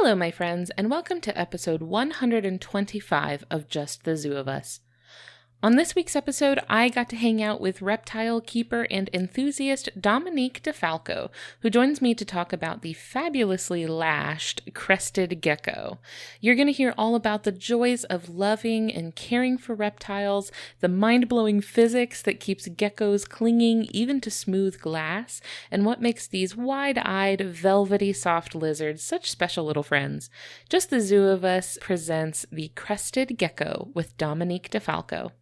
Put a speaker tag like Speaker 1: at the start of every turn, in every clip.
Speaker 1: Hello, my friends, and welcome to episode 125 of Just the Zoo of Us. On this week's episode, I got to hang out with reptile keeper and enthusiast Dominique DiFalco, who joins me to talk about the fabulously lashed Crested Gecko. You're going to hear all about the joys of loving and caring for reptiles, the mind-blowing physics that keeps geckos clinging even to smooth glass, and what makes these wide-eyed, velvety soft lizards such special little friends. Just the Zoo of Us presents the Crested Gecko with Dominique DiFalco.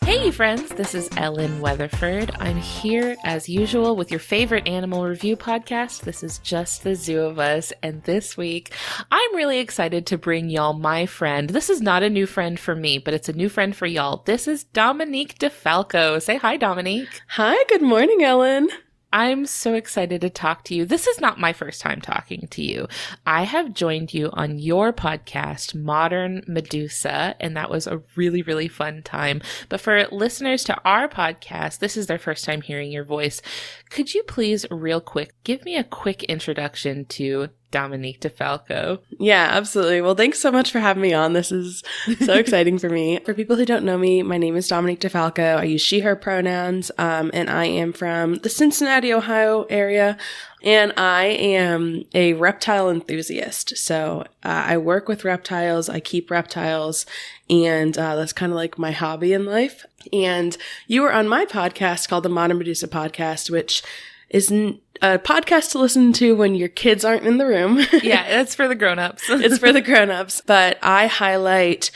Speaker 1: Hey friends, this is Ellen Weatherford. I'm here as usual with your favorite animal review podcast. This is Just the Zoo of Us, and this week I'm really excited to bring y'all my friend. This is not a new friend for me, but it's a new friend for y'all. This is Dominique DiFalco. Say hi, Dominique.
Speaker 2: Hi, good morning, Ellen.
Speaker 1: I'm so excited to talk to you. This is not my first time talking to you. I have joined you on your podcast, Modern Medusa, and that was a really, really fun time. But for listeners to our podcast, this is their first time hearing your voice. Could you please, real quick, give me a quick introduction to Dominique DiFalco?
Speaker 2: Yeah, absolutely. Well, thanks so much for having me on. This is so exciting for me. For people who don't know me, my name is Dominique DiFalco. I use she, her pronouns, and I am from the Cincinnati, Ohio area, and I am a reptile enthusiast. So I work with reptiles, I keep reptiles, and that's kind of like my hobby in life. And you were on my podcast called the Modern Medusa Podcast, which is a podcast to listen to when your kids aren't in the room.
Speaker 1: Yeah, it's for the grown-ups.
Speaker 2: It's for the grown-ups. But I highlight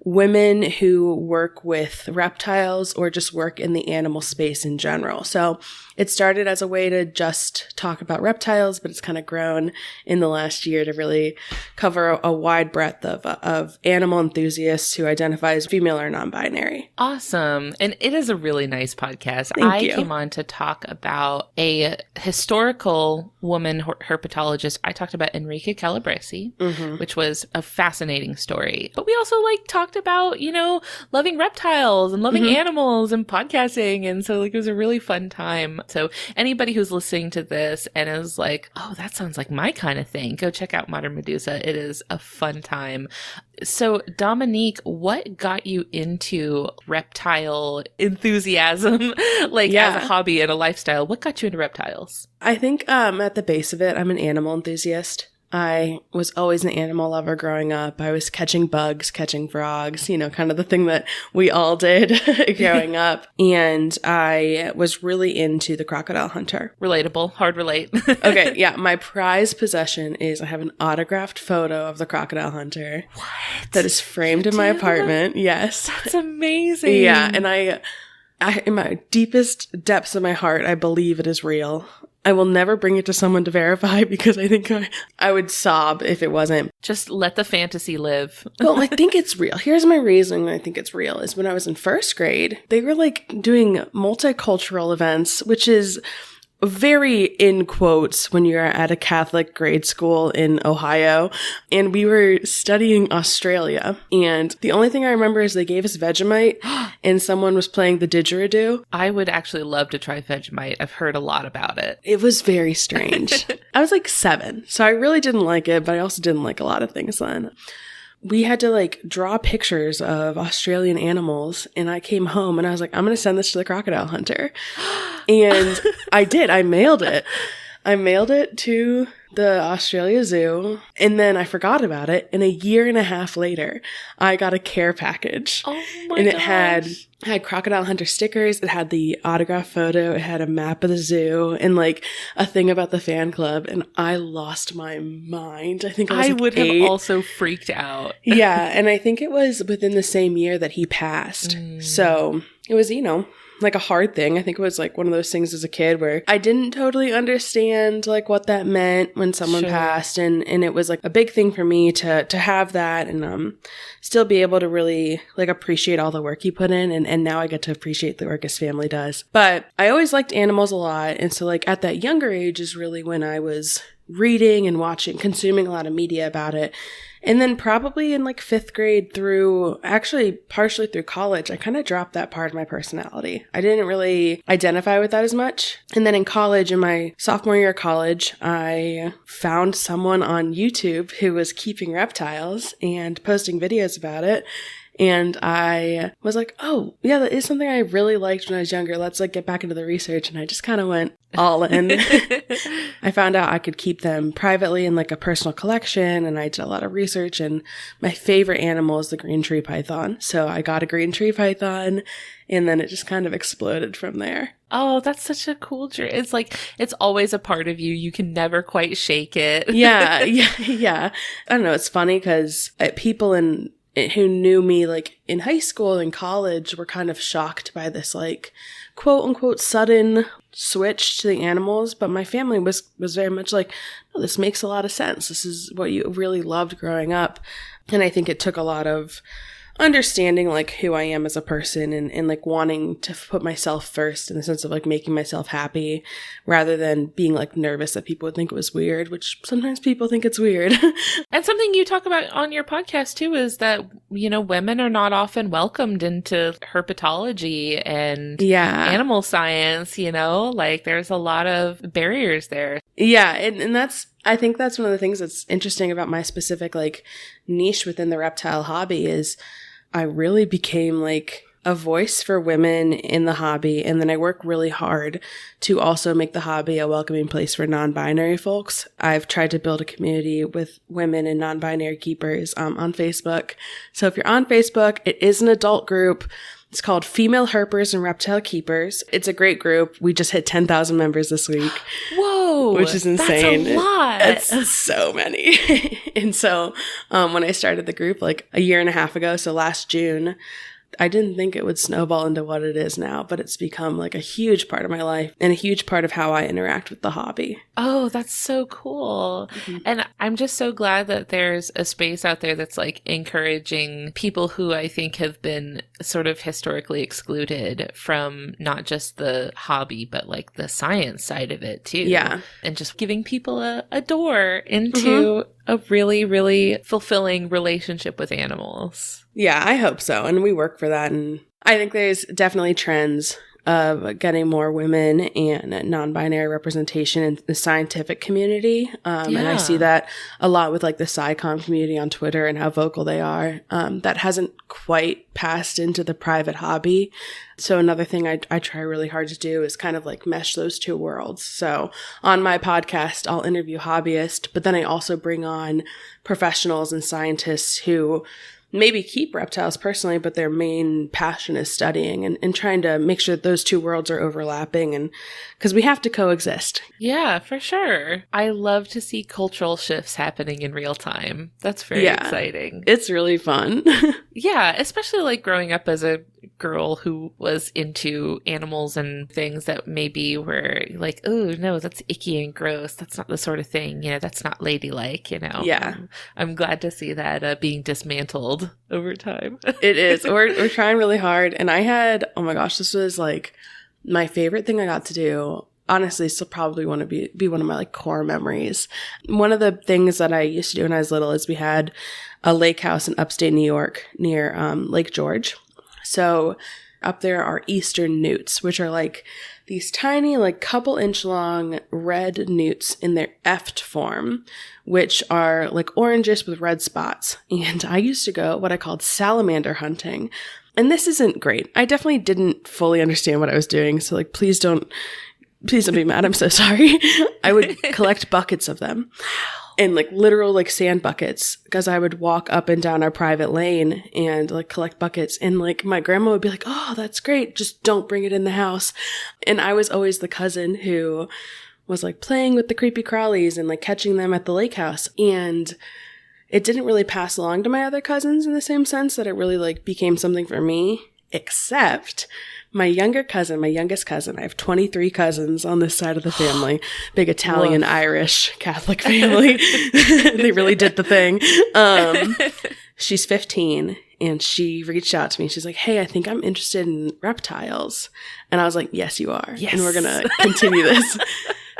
Speaker 2: women who work with reptiles or just work in the animal space in general. So it started as a way to just talk about reptiles, but it's kind of grown in the last year to really cover a wide breadth of animal enthusiasts who identify as female or non-binary.
Speaker 1: Awesome. And it is a really nice podcast.
Speaker 2: Thank you.
Speaker 1: Came on to talk about a historical woman herpetologist. I talked about Enrique Calabresi, which was a fascinating story. But we also talked about, loving reptiles and loving animals and podcasting. And so it was a really fun time. So anybody who's listening to this and is like, oh, that sounds like my kind of thing, go check out Modern Medusa. It is a fun time. So Dominique, what got you into reptile enthusiasm, as a hobby and a lifestyle? What got you into reptiles?
Speaker 2: I think at the base of it, I'm an animal enthusiast. I was always an animal lover growing up. I was catching bugs, catching frogs, kind of the thing that we all did growing up. And I was really into the crocodile hunter.
Speaker 1: Relatable. Hard relate.
Speaker 2: Okay, yeah. My prized possession is I have an autographed photo of the crocodile hunter.
Speaker 1: What?
Speaker 2: That is framed in my apartment. Yes.
Speaker 1: That's amazing.
Speaker 2: Yeah. And I, in my deepest depths of my heart, I believe it is real. I will never bring it to someone to verify because I think I would sob if it wasn't.
Speaker 1: Just let the fantasy live.
Speaker 2: Well, I think it's real. Here's my reasoning I think it's real is when I was in first grade, they were doing multicultural events, which is very in quotes when you're at a Catholic grade school in Ohio. And we were studying Australia. And the only thing I remember is they gave us Vegemite and someone was playing the didgeridoo.
Speaker 1: I would actually love to try Vegemite. I've heard a lot about it.
Speaker 2: It was very strange. I was 7, so I really didn't like it, but I also didn't like a lot of things then. We had to draw pictures of Australian animals, and I came home and I was like, I'm going to send this to the crocodile hunter. And I did. I mailed it. I mailed it to the Australia Zoo, and then I forgot about it. And a year and a half later, I got a care package.
Speaker 1: Oh my
Speaker 2: And it
Speaker 1: gosh.
Speaker 2: had crocodile hunter stickers. It had the autograph photo. It had a map of the zoo and a thing about the fan club. And I lost my mind. I think I
Speaker 1: would
Speaker 2: 8.
Speaker 1: have also freaked out.
Speaker 2: Yeah. And I think it was within the same year that he passed. So it was, like a hard thing. I think it was like one of those things as a kid where I didn't totally understand like what that meant when someone passed. And it was like a big thing for me to have that and still be able to really like appreciate all the work he put in. And now I get to appreciate the work his family does. But I always liked animals a lot. And so like at that younger age is really when I was reading and watching, consuming a lot of media about it. And then probably in like 5th grade through, actually partially through college, I kind of dropped that part of my personality. I didn't really identify with that as much. And then in college, in my sophomore year of college, I found someone on YouTube who was keeping reptiles and posting videos about it. And I was like, oh, yeah, that is something I really liked when I was younger. Let's like get back into the research. And I just kind of went all in. I found out I could keep them privately in like a personal collection. And I did a lot of research. And my favorite animal is the green tree python. So I got a green tree python. And then it just kind of exploded from there.
Speaker 1: Oh, that's such a cool dream. It's like, it's always a part of you. You can never quite shake it.
Speaker 2: Yeah. I don't know. It's funny because people who knew me like in high school and college were kind of shocked by this like quote unquote sudden switch to the animals. But my family was very much like, oh, this makes a lot of sense. This is what you really loved growing up. And I think it took a lot of understanding like who I am as a person and like wanting to put myself first in the sense of like making myself happy rather than being like nervous that people would think it was weird, which sometimes people think it's weird.
Speaker 1: And something you talk about on your podcast too is that, you know, women are not often welcomed into herpetology and animal science, you know, like there's a lot of barriers there.
Speaker 2: Yeah. And I think that's one of the things that's interesting about my specific like niche within the reptile hobby is I really became like a voice for women in the hobby. And then I work really hard to also make the hobby a welcoming place for non-binary folks. I've tried to build a community with women and non-binary keepers on Facebook. So if you're on Facebook, it is an adult group. It's called Female Herpers and Reptile Keepers. It's a great group. We just hit 10,000 members this week.
Speaker 1: Whoa!
Speaker 2: Which is insane.
Speaker 1: That's a lot.
Speaker 2: That's so many. And so when I started the group like a year and a half ago, so last June, I didn't think it would snowball into what it is now, but it's become like a huge part of my life and a huge part of how I interact with the hobby.
Speaker 1: Oh, that's so cool. Mm-hmm. And I'm just so glad that there's a space out there that's like encouraging people who I think have been sort of historically excluded from not just the hobby, but like the science side of it too.
Speaker 2: Yeah.
Speaker 1: And just giving people a door into a really, really fulfilling relationship with animals.
Speaker 2: Yeah, I hope so. And we work for that. And I think there's definitely trends of getting more women and non-binary representation in the scientific community. And I see that a lot with like the SciComm community on Twitter and how vocal they are. That hasn't quite passed into the private hobby. So another thing I try really hard to do is kind of like mesh those two worlds. So on my podcast, I'll interview hobbyists, but then I also bring on professionals and scientists who maybe keep reptiles personally, but their main passion is studying and trying to make sure that those two worlds are overlapping and because we have to coexist.
Speaker 1: Yeah, for sure. I love to see cultural shifts happening in real time. That's very exciting.
Speaker 2: It's really fun.
Speaker 1: Yeah, especially like growing up as a girl who was into animals and things that maybe were like, oh, no, that's icky and gross. That's not the sort of thing, you know, that's not ladylike, you know.
Speaker 2: Yeah.
Speaker 1: I'm glad to see that being dismantled over time.
Speaker 2: It is. We're trying really hard. And I had, oh my gosh, this was like my favorite thing I got to do. Honestly, still probably want to be one of my like core memories. One of the things that I used to do when I was little is we had a lake house in upstate New York near Lake George. So up there are eastern newts, which are like these tiny, like couple inch long red newts in their eft form, which are like orangish with red spots. And I used to go what I called salamander hunting. And this isn't great. I definitely didn't fully understand what I was doing. So like, please don't be mad. I'm so sorry. I would collect buckets of them. And like literal like sand buckets because I would walk up and down our private lane and like collect buckets. And like my grandma would be like, oh, that's great. Just don't bring it in the house. And I was always the cousin who was like playing with the creepy crawlies and like catching them at the lake house. And it didn't really pass along to my other cousins in the same sense that it really like became something for me. except my youngest cousin, I have 23 cousins on this side of the family, big Italian, Irish, Catholic family. They really did the thing. She's 15 and she reached out to me. She's like, hey, I think I'm interested in reptiles. And I was like, yes, you are. Yes. And we're going to continue this.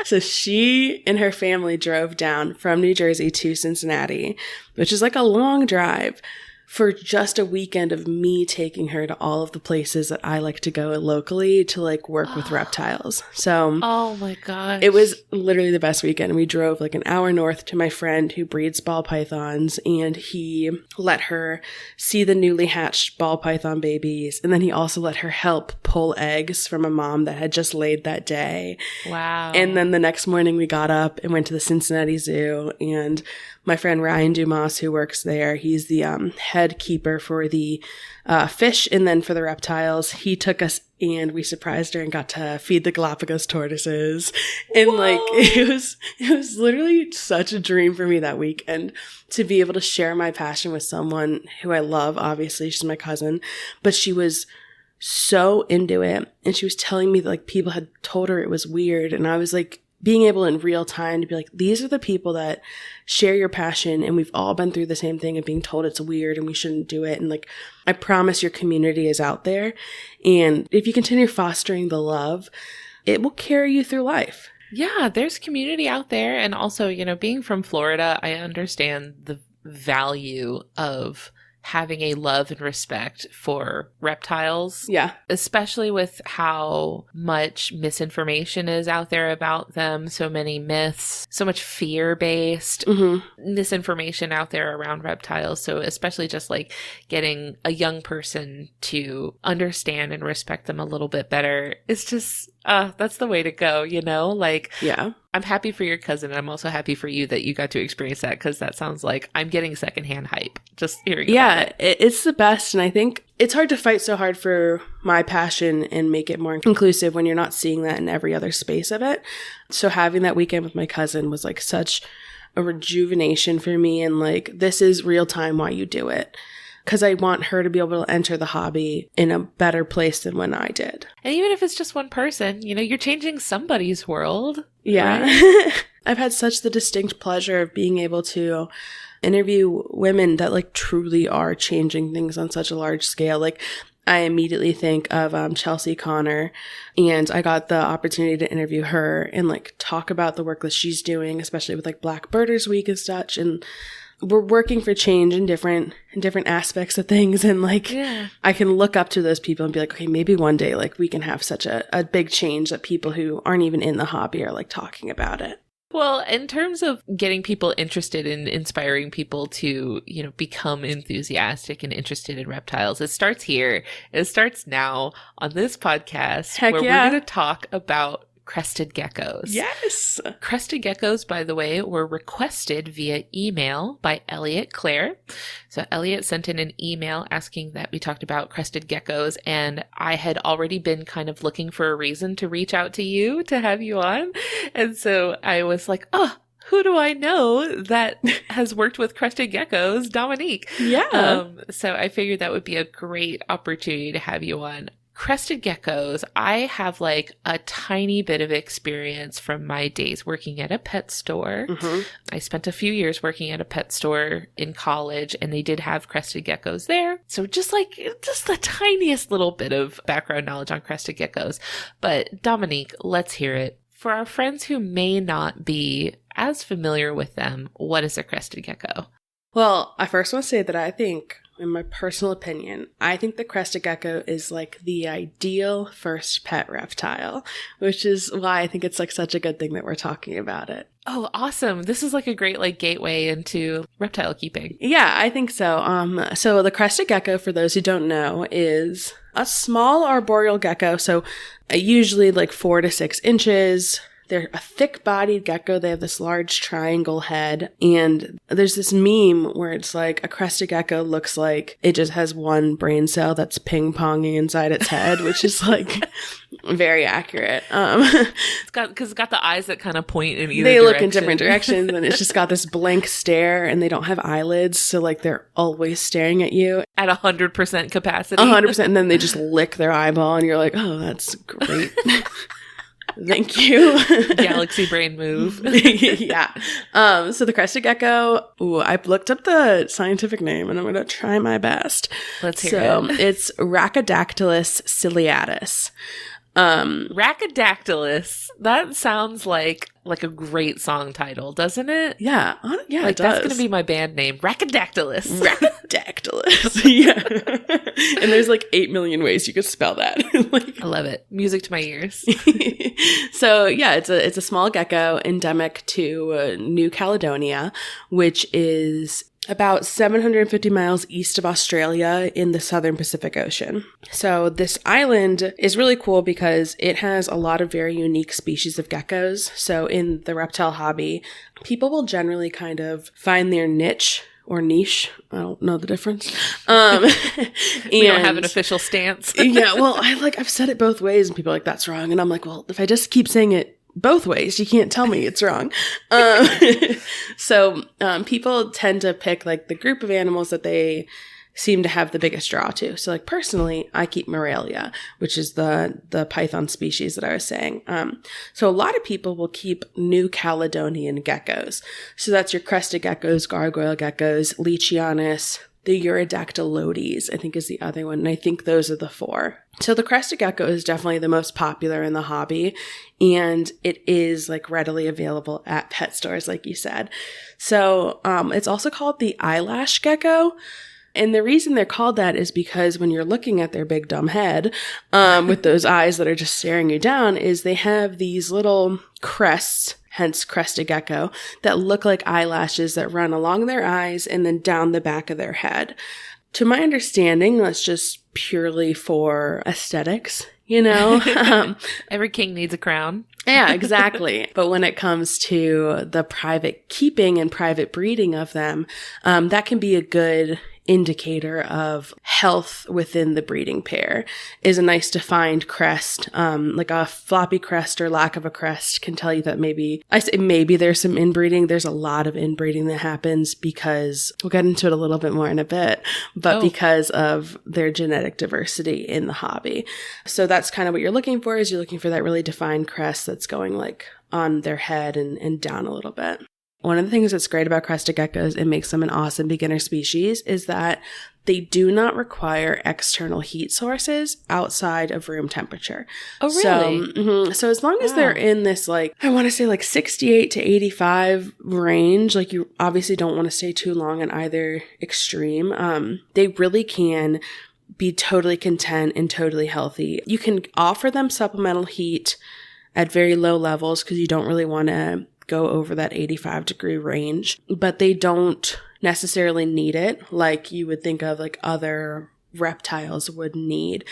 Speaker 2: So she and her family drove down from New Jersey to Cincinnati, which is like a long drive, for just a weekend of me taking her to all of the places that I like to go locally to like work with reptiles. So,
Speaker 1: oh my gosh,
Speaker 2: it was literally the best weekend. We drove like an hour north to my friend who breeds ball pythons, and he let her see the newly hatched ball python babies. And then he also let her help pull eggs from a mom that had just laid that day.
Speaker 1: Wow.
Speaker 2: And then the next morning we got up and went to the Cincinnati Zoo, and my friend Ryan Dumas, who works there, he's the head keeper for the fish and then for the reptiles. He took us and we surprised her and got to feed the Galapagos tortoises. And like, it was literally such a dream for me that weekend to be able to share my passion with someone who I love. Obviously, she's my cousin, but she was so into it. And she was telling me that like people had told her it was weird. And I was like, being able in real time to be like, these are the people that share your passion, and we've all been through the same thing of being told it's weird and we shouldn't do it. And like, I promise your community is out there. And if you continue fostering the love, it will carry you through life.
Speaker 1: Yeah, there's community out there. And also, you know, being from Florida, I understand the value of having a love and respect for reptiles.
Speaker 2: Yeah.
Speaker 1: Especially with how much misinformation is out there about them, so many myths, so much fear-based misinformation out there around reptiles. So especially just like getting a young person to understand and respect them a little bit better, it's just, that's the way to go, you know? Like,
Speaker 2: yeah.
Speaker 1: I'm happy for your cousin. I'm also happy for you that you got to experience that, because that sounds like I'm getting secondhand hype just hearing about it.
Speaker 2: It's the best. And I think it's hard to fight so hard for my passion and make it more inclusive when you're not seeing that in every other space of it. So having that weekend with my cousin was like such a rejuvenation for me. And like, this is real time why you do it. Because I want her to be able to enter the hobby in a better place than when I did.
Speaker 1: And even if it's just one person, you know, you're changing somebody's world.
Speaker 2: Yeah.
Speaker 1: Right?
Speaker 2: I've had such the distinct pleasure of being able to interview women that like truly are changing things on such a large scale. Like, I immediately think of Chelsea Connor, and I got the opportunity to interview her and like talk about the work that she's doing, especially with like Black Birders Week and such. And we're working for change in different aspects of things. And like, I can look up to those people and be like, okay, maybe one day, like we can have such a big change that people who aren't even in the hobby are like talking about it.
Speaker 1: Well, in terms of getting people interested in inspiring people to, you know, become enthusiastic and interested in reptiles, it starts here. It starts now on this podcast.
Speaker 2: Heck
Speaker 1: where
Speaker 2: yeah.
Speaker 1: we're going to talk about crested geckos.
Speaker 2: Yes.
Speaker 1: Crested geckos, by the way, were requested via email by Elliot Clare. So Elliot sent in an email asking that we talked about crested geckos, and I had already been kind of looking for a reason to reach out to you to have you on. And so I was like, who do I know that has worked with crested geckos? Dominique.
Speaker 2: Yeah.
Speaker 1: So I figured that would be a great opportunity to have you on. Crested geckos, I have like a tiny bit of experience from my days working at a pet store. I spent a few years working at a pet store in college, and they did have crested geckos there. So just the tiniest little bit of background knowledge on crested geckos. But Dominique, let's hear it. For our friends who may not be as familiar with them, what is a crested gecko?
Speaker 2: Well, I first want to say that I think, in my personal opinion, I think the crested gecko is like the ideal first pet reptile, which is why I think it's like such a good thing that we're talking about it.
Speaker 1: Oh, awesome. This is like a great like gateway into reptile keeping.
Speaker 2: Yeah, I think so. So the crested gecko, for those who don't know, is a small arboreal gecko. So usually like 4 to 6 inches. They're a thick-bodied gecko. They have this large triangle head. And there's this meme where it's like a crested gecko looks like it just has one brain cell that's ping-ponging inside its head, which is like very accurate.
Speaker 1: Because it's got the eyes that kind of point in either
Speaker 2: They
Speaker 1: direction.
Speaker 2: look in different directions, and it's just got this blank stare, and they don't have eyelids, so like they're always staring at you.
Speaker 1: At 100% capacity.
Speaker 2: 100%, and then they just lick their eyeball, and you're like, oh, that's great. Thank you.
Speaker 1: Galaxy brain move.
Speaker 2: Yeah. So the crested gecko, I looked up the scientific name, and I'm going to try my best.
Speaker 1: Let's hear it.
Speaker 2: It's Rhacodactylus ciliatus.
Speaker 1: Rhacodactylus. That sounds like a great song title, doesn't it?
Speaker 2: Yeah. Yeah,
Speaker 1: like
Speaker 2: it does.
Speaker 1: that's going to be my band name. Rhacodactylus.
Speaker 2: Rhacodactylus. Yeah. And there's like 8 million ways you could spell that.
Speaker 1: I love it. Music to my ears.
Speaker 2: So yeah, it's a small gecko endemic to New Caledonia, which is about 750 miles east of Australia in the southern Pacific Ocean. So this island is really cool because it has a lot of very unique species of geckos. So in the reptile hobby, people will generally kind of find their niche or niche. I don't know the difference.
Speaker 1: We don't have an official stance.
Speaker 2: Yeah, well, I've said it both ways, and people are like, that's wrong. And I'm like, well, if I just keep saying it both ways, you can't tell me it's wrong. So people tend to pick like the group of animals that they seem to have the biggest draw to. So like personally, I keep Morelia, which is the python species that I was saying. So a lot of people will keep New Caledonian geckos. So that's your crested geckos, gargoyle geckos, Leachianus, the Eurodactylodes, I think is the other one. And I think those are the 4. So the crested gecko is definitely the most popular in the hobby, and it is like readily available at pet stores, like you said. So it's also called the eyelash gecko. And the reason they're called that is because when you're looking at their big dumb head, with those eyes that are just staring you down, is they have these little crests, hence crested gecko, that look like eyelashes that run along their eyes and then down the back of their head. To my understanding, that's just purely for aesthetics, you know?
Speaker 1: Every king needs a crown.
Speaker 2: Yeah, exactly. But when it comes to the private keeping and private breeding of them, that can be a good indicator of health within the breeding pair. Is a nice defined crest, like a floppy crest or lack of a crest can tell you that maybe there's some inbreeding. There's a lot of inbreeding that happens because we'll get into it a little bit more in a bit, but because of their genetic diversity in the hobby. So that's kind of what you're looking for, is you're looking for that really defined crest that's going like on their head and down a little bit. One of the things that's great about crested geckos and makes them an awesome beginner species is that they do not require external heat sources outside of room temperature.
Speaker 1: Oh, really?
Speaker 2: So as long as they're in this, like, I want to say like 68 to 85 range, like you obviously don't want to stay too long in either extreme. They really can be totally content and totally healthy. You can offer them supplemental heat at very low levels because you don't really want to go over that 85-degree range, but they don't necessarily need it like you would think of like other reptiles would need,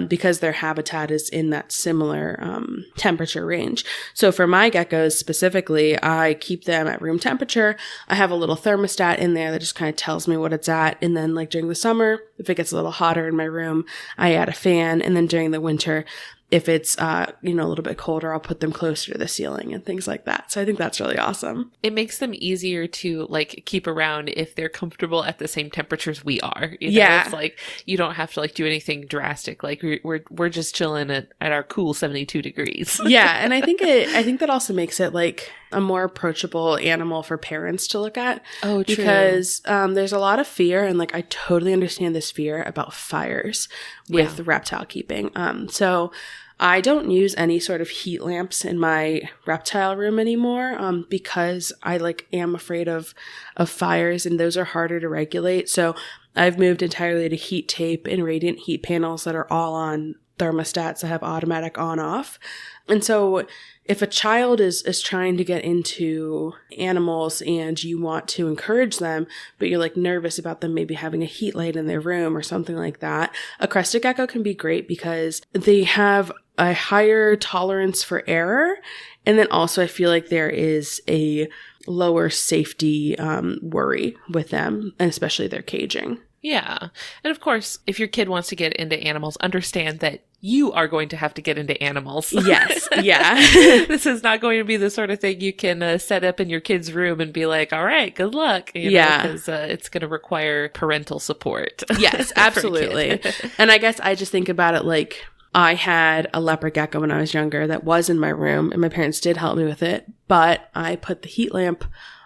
Speaker 2: because their habitat is in that similar temperature range. So for my geckos specifically, I keep them at room temperature. I have a little thermostat in there that just kind of tells me what it's at. And then like during the summer, if it gets a little hotter in my room, I add a fan. And then during the winter, if it's, a little bit colder, I'll put them closer to the ceiling and things like that. So I think that's really awesome.
Speaker 1: It makes them easier to like keep around if they're comfortable at the same temperatures we are.
Speaker 2: Yeah.
Speaker 1: It's like you don't have to like do anything drastic. Like we're just chilling at our cool 72 degrees.
Speaker 2: Yeah. And I think that also makes it like a more approachable animal for parents to look at.
Speaker 1: Oh, true.
Speaker 2: Because there's a lot of fear, and like I totally understand this fear about fires with reptile keeping. So I don't use any sort of heat lamps in my reptile room anymore, because I like am afraid of fires, and those are harder to regulate. So I've moved entirely to heat tape and radiant heat panels that are all on thermostats that have automatic on off. And so if a child is trying to get into animals and you want to encourage them, but you're like nervous about them maybe having a heat light in their room or something like that, a crested gecko can be great because they have a higher tolerance for error. And then also I feel like there is a lower safety worry with them, and especially their caging.
Speaker 1: Yeah. And of course, if your kid wants to get into animals, understand that you are going to have to get into animals.
Speaker 2: Yes. Yeah.
Speaker 1: This is not going to be the sort of thing you can set up in your kid's room and be like, all right, good luck. Because it's going to require parental support.
Speaker 2: Yes, absolutely. And I guess I just think about it like I had a leopard gecko when I was younger that was in my room, and my parents did help me with it. But I put the heat lamp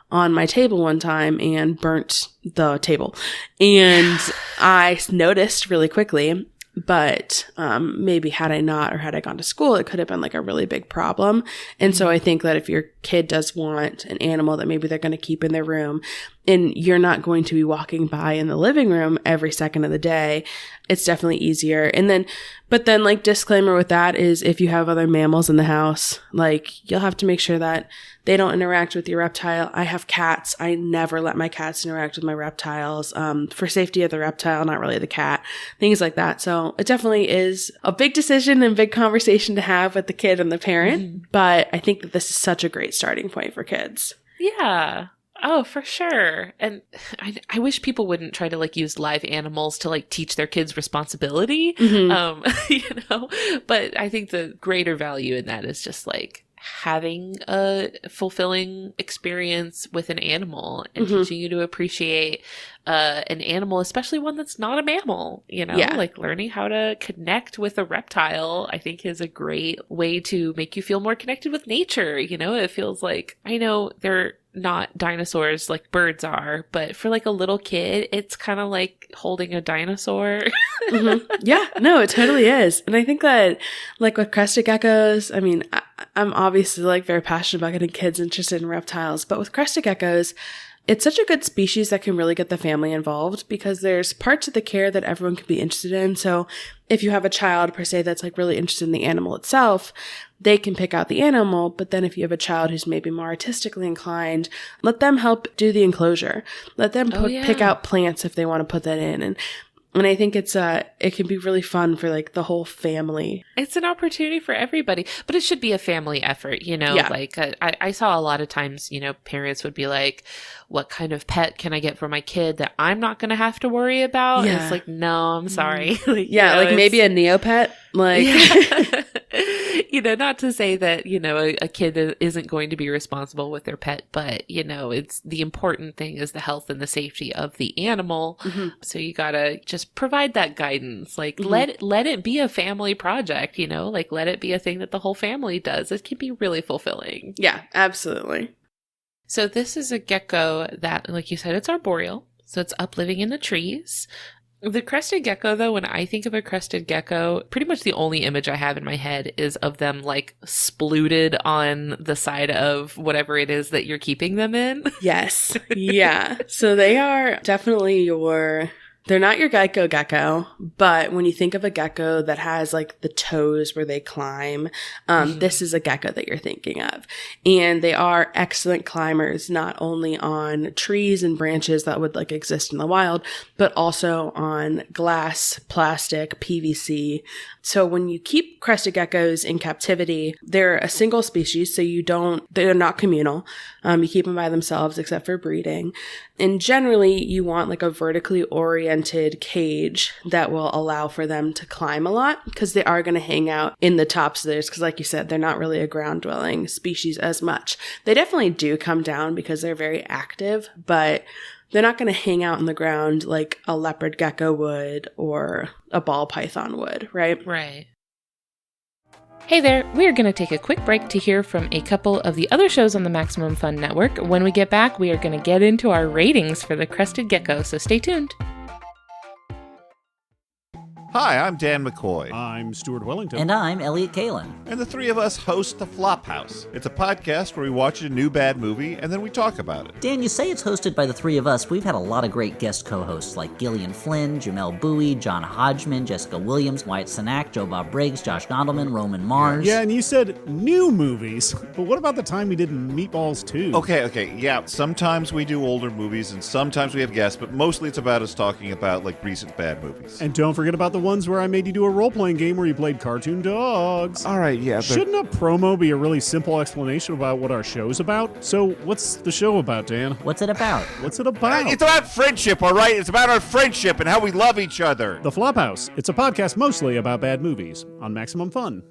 Speaker 2: on my table one time and burnt the table. And I noticed really quickly, but maybe had I not, or had I gone to school, it could have been like a really big problem. And so I think that if your kid does want an animal that maybe they're going to keep in their room, and you're not going to be walking by in the living room every second of the day, it's definitely easier. But then like disclaimer with that is if you have other mammals in the house, like you'll have to make sure that they don't interact with your reptile. I have cats. I never let my cats interact with my reptiles for safety of the reptile, not really the cat, things like that. So it definitely is a big decision and big conversation to have with the kid and the parent. But I think that this is such a great starting point for kids.
Speaker 1: Yeah. Oh, for sure. And I wish people wouldn't try to like use live animals to like teach their kids responsibility. But I think the greater value in that is just like having a fulfilling experience with an animal and teaching you to appreciate an animal, especially one that's not a mammal, like learning how to connect with a reptile, I think is a great way to make you feel more connected with nature. It feels like, I know they're not dinosaurs like birds are, but for like a little kid, it's kind of like holding a dinosaur.
Speaker 2: Yeah, no, it totally is. And I think that like with crested geckos, I mean, I'm obviously like very passionate about getting kids interested in reptiles, but with crested geckos, it's such a good species that can really get the family involved because there's parts of the care that everyone can be interested in. So if you have a child per se that's like really interested in the animal itself, they can pick out the animal. But then if you have a child who's maybe more artistically inclined, let them help do the enclosure. Let them pick out plants if they want to put that in. And I think it can be really fun for like the whole family.
Speaker 1: It's an opportunity for everybody, but it should be a family effort, like I saw a lot of times, parents would be like, what kind of pet can I get for my kid that I'm not going to have to worry about? Yeah. And it's like, no, I'm sorry.
Speaker 2: Maybe a Neopet.
Speaker 1: Not to say that, a kid isn't going to be responsible with their pet, but, it's the important thing is the health and the safety of the animal. So you got to just provide that guidance. Like, let it be a family project, let it be a thing that the whole family does. It can be really fulfilling.
Speaker 2: Yeah, absolutely.
Speaker 1: So this is a gecko that, like you said, it's arboreal. So it's up living in the trees. The crested gecko, though, when I think of a crested gecko, pretty much the only image I have in my head is of them like splooted on the side of whatever it is that you're keeping them in. Yes.
Speaker 2: Yeah. So they are definitely they're not your gecko, but when you think of a gecko that has like the toes where they climb, this is a gecko that you're thinking of. And they are excellent climbers, not only on trees and branches that would like exist in the wild, but also on glass, plastic, PVC. So when you keep crested geckos in captivity, they're a single species, so they're not communal. You keep them by themselves except for breeding. And generally, you want like a vertically oriented cage that will allow for them to climb a lot because they are going to hang out in the tops of theirs because like you said, they're not really a ground-dwelling species as much. They definitely do come down because they're very active, but they're not going to hang out on the ground like a leopard gecko would or a ball python would, right?
Speaker 1: Right. Hey there, we are going to take a quick break to hear from a couple of the other shows on the Maximum Fun Network. When we get back, we are going to get into our ratings for the Crested Gecko, so stay tuned.
Speaker 3: Hi, I'm Dan McCoy.
Speaker 4: I'm Stuart Wellington.
Speaker 5: And I'm Elliot Kalin.
Speaker 3: And the three of us host The Flophouse. It's a podcast where we watch a new bad movie and then we talk about it.
Speaker 5: Dan, you say it's hosted by the three of us. We've had a lot of great guest co-hosts like Gillian Flynn, Jamel Bowie, John Hodgman, Jessica Williams, Wyatt Cenac, Joe Bob Briggs, Josh Gondelman, Roman Mars.
Speaker 4: Yeah, and you said new movies. But what about the time we did Meatballs 2?
Speaker 3: Okay, yeah. Sometimes we do older movies and sometimes we have guests, but mostly it's about us talking about like recent bad movies.
Speaker 4: And don't forget about the ones where I made you do a role-playing game where you played cartoon dogs.
Speaker 3: All right, yeah.
Speaker 4: Shouldn't a promo be a really simple explanation about what our show's about? So what's the show about, Dan?
Speaker 5: What's it about?
Speaker 4: What's it about?
Speaker 3: It's about friendship, all right? It's about our friendship and how we love each other.
Speaker 4: The Flophouse. It's a podcast mostly about bad movies on Maximum Fun.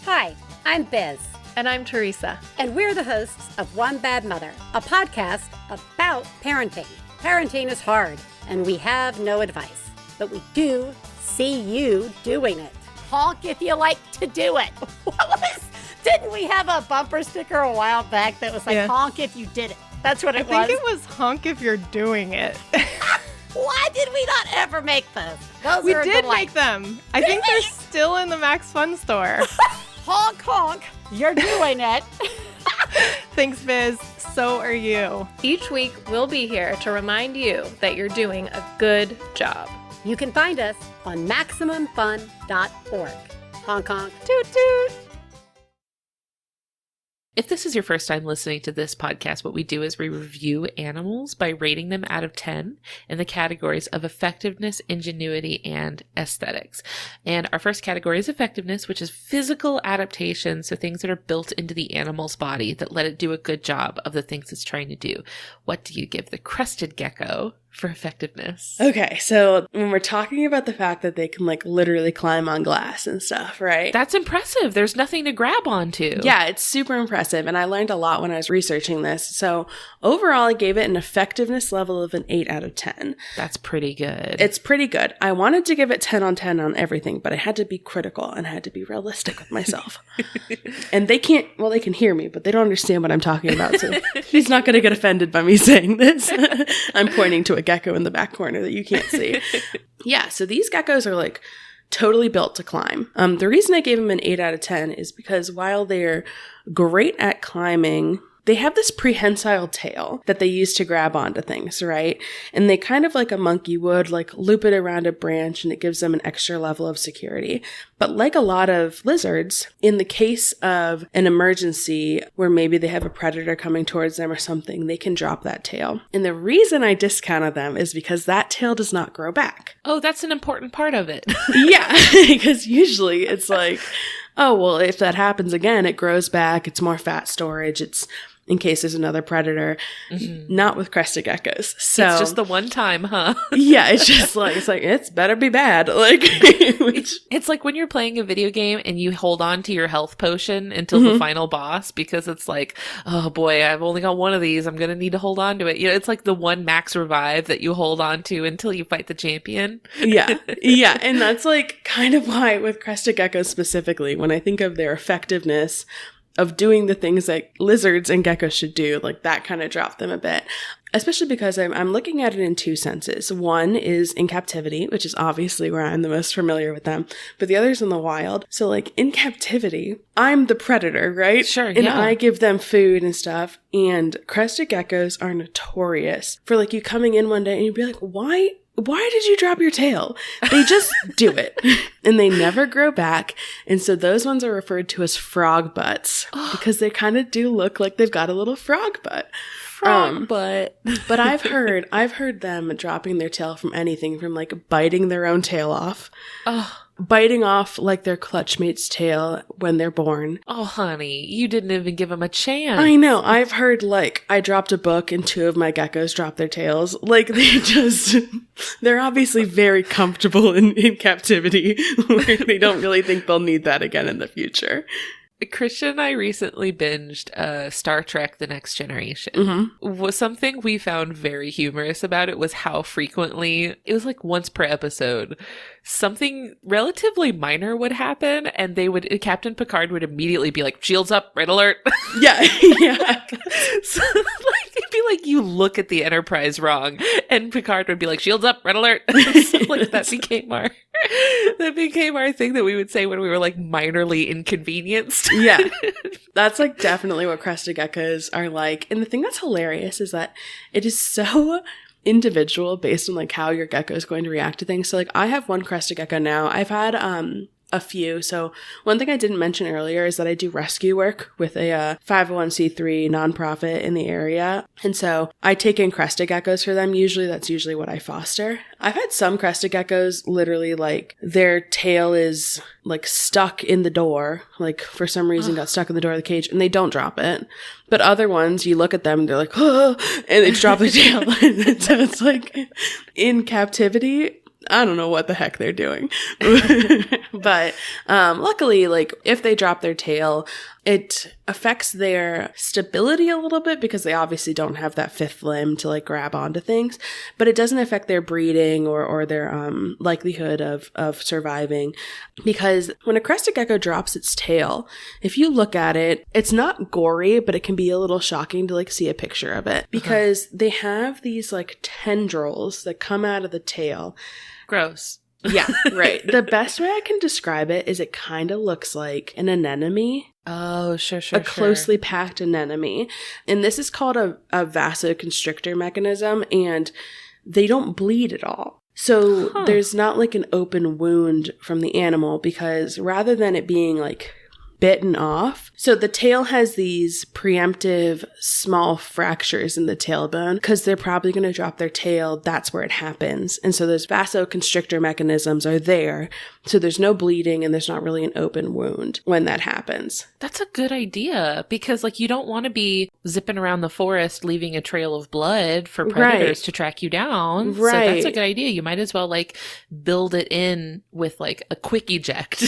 Speaker 6: Hi, I'm Biz.
Speaker 7: And I'm Teresa.
Speaker 6: And we're the hosts of One Bad Mother, a podcast about parenting. Parenting is hard, and we have no advice. But we do see you doing it. Honk if you like to do it. Didn't we have a bumper sticker a while back that was like, honk if you did it? That's what it was.
Speaker 7: I think it was honk if you're doing it.
Speaker 6: Why did we not ever make those? Those
Speaker 7: We
Speaker 6: are a
Speaker 7: did
Speaker 6: delight.
Speaker 7: make them. I think they're still in the Max Fun store.
Speaker 6: Honk, honk. You're doing it.
Speaker 7: Thanks, Biz. So are you. Each week, we'll be here to remind you that you're doing a good job.
Speaker 6: You can find us on MaximumFun.org. Honk, honk.
Speaker 7: Toot toot.
Speaker 1: If this is your first time listening to this podcast, what we do is we review animals by rating them out of 10 in the categories of effectiveness, ingenuity, and aesthetics. And our first category is effectiveness, which is physical adaptation, so things that are built into the animal's body that let it do a good job of the things it's trying to do. What do you give the crested gecko for effectiveness?
Speaker 2: Okay, so when we're talking about the fact that they can like literally climb on glass and stuff, right?
Speaker 1: That's impressive. There's nothing to grab onto.
Speaker 2: Yeah, it's super impressive, and I learned a lot when I was researching this. So overall, I gave it an effectiveness level of an 8 out of 10.
Speaker 1: That's pretty good.
Speaker 2: It's pretty good. I wanted to give it 10 on 10 on everything, but I had to be critical and I had to be realistic with myself. And they can hear me, but they don't understand what I'm talking about, so he's not going to get offended by me saying this. I'm pointing to a gecko in the back corner that you can't see. Yeah, so these geckos are like totally built to climb. The reason I gave them an 8 out of 10 is because while they're great at climbing, they have this prehensile tail that they use to grab onto things, right? And they kind of like a monkey would, like loop it around a branch, and it gives them an extra level of security. But like a lot of lizards, in the case of an emergency where maybe they have a predator coming towards them or something, they can drop that tail. And the reason I discounted them is because that tail does not grow back.
Speaker 1: Oh, that's an important part of it.
Speaker 2: Yeah, because usually it's like, oh, well, if that happens again, it grows back, it's more fat storage, it's in case there's another predator. Mm-hmm. Not with crested geckos. So
Speaker 1: it's just the one time, huh?
Speaker 2: Yeah, it's just like, it's better be bad. Like,
Speaker 1: it's like when you're playing a video game and you hold on to your health potion until the final boss, because it's like, oh boy, I've only got one of these, I'm gonna need to hold on to it. You know, it's like the one max revive that you hold on to until you fight the champion.
Speaker 2: Yeah. And that's like kind of why with crested geckos specifically, when I think of their effectiveness of doing the things that lizards and geckos should do, like that kind of dropped them a bit. Especially because I'm looking at it in two senses. One is in captivity, which is obviously where I'm the most familiar with them, but the other is in the wild. So like in captivity, I'm the predator, right?
Speaker 1: Sure,
Speaker 2: and
Speaker 1: yeah.
Speaker 2: I give them food and stuff. And crested geckos are notorious for like you coming in one day and you'd be like, why did you drop your tail? They just do it. And they never grow back. And so those ones are referred to as frog butts because they kind of do look like they've got a little frog butt.
Speaker 1: But
Speaker 2: I've heard them dropping their tail from anything from like biting their own tail off. Biting off like their clutch mate's tail when they're born.
Speaker 1: Oh, honey, you didn't even give them a chance.
Speaker 2: I know. I've heard like I dropped a book and 2 of my geckos dropped their tails. Like they're obviously very comfortable in captivity. They don't really think they'll need that again in the future.
Speaker 1: Christian and I recently binged Star Trek The Next Generation.
Speaker 2: Mm-hmm.
Speaker 1: Was something we found very humorous about it was how frequently, it was like once per episode, something relatively minor would happen, and Captain Picard would immediately be like, shields up, red alert.
Speaker 2: Yeah.
Speaker 1: So like, it'd be like you look at the Enterprise wrong, and Picard would be like, shields up, red alert. So like that became our thing that we would say when we were like minorly inconvenienced.
Speaker 2: Yeah. That's like definitely what crested geckos are like. And the thing that's hilarious is that it is so individual based on like how your gecko is going to react to things. So like I have one crested gecko now. I've had a few. So one thing I didn't mention earlier is that I do rescue work with a 501c3 nonprofit in the area. And so I take in crested geckos for them. That's usually what I foster. I've had some crested geckos literally like their tail is like stuck in the door, like for some reason got stuck in the door of the cage and they don't drop it. But other ones, you look at them and they're like, oh, and they drop their tail. And so it's like in captivity, I don't know what the heck they're doing. But luckily, like if they drop their tail, it affects their stability a little bit because they obviously don't have that fifth limb to like grab onto things, but it doesn't affect their breeding or their likelihood of surviving, because when a crested gecko drops its tail, if you look at it, it's not gory, but it can be a little shocking to like see a picture of it because they have these like tendrils that come out of the tail.
Speaker 1: Gross.
Speaker 2: Yeah, right. The best way I can describe it is it kind of looks like an anemone.
Speaker 1: Oh, sure.
Speaker 2: A closely packed anemone. And this is called a vasoconstrictor mechanism, and they don't bleed at all. So there's not like an open wound from the animal, because rather than it being like bitten off, so the tail has these preemptive small fractures in the tailbone because they're probably going to drop their tail. That's where it happens. And so those vasoconstrictor mechanisms are there. So there's no bleeding and there's not really an open wound when that happens.
Speaker 1: That's a good idea, because like you don't want to be zipping around the forest leaving a trail of blood for predators to track you down.
Speaker 2: Right.
Speaker 1: So that's a good idea. You might as well like build it in with like a quick eject.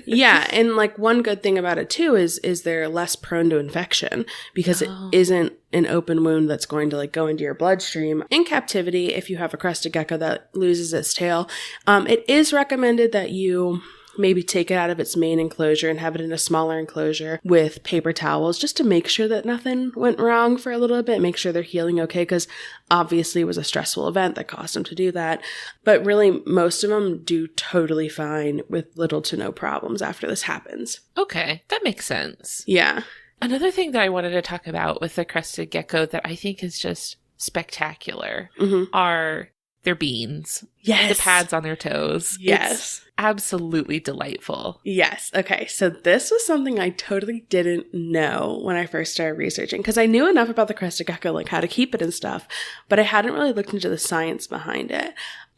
Speaker 2: Yeah, and like one good thing about it too is they're less prone to infection because it isn't an open wound that's going to like go into your bloodstream. In captivity, if you have a crested gecko that loses its tail, it is recommended that you maybe take it out of its main enclosure and have it in a smaller enclosure with paper towels just to make sure that nothing went wrong for a little bit, make sure they're healing okay, because obviously it was a stressful event that caused them to do that. But really, most of them do totally fine with little to no problems after this happens.
Speaker 1: Okay, that makes sense.
Speaker 2: Yeah.
Speaker 1: Another thing that I wanted to talk about with the crested gecko that I think is just spectacular are their beans.
Speaker 2: Yes.
Speaker 1: The pads on their toes.
Speaker 2: Yes.
Speaker 1: It's absolutely delightful.
Speaker 2: Yes. Okay. So this was something I totally didn't know when I first started researching, because I knew enough about the crested gecko, like how to keep it and stuff, but I hadn't really looked into the science behind it.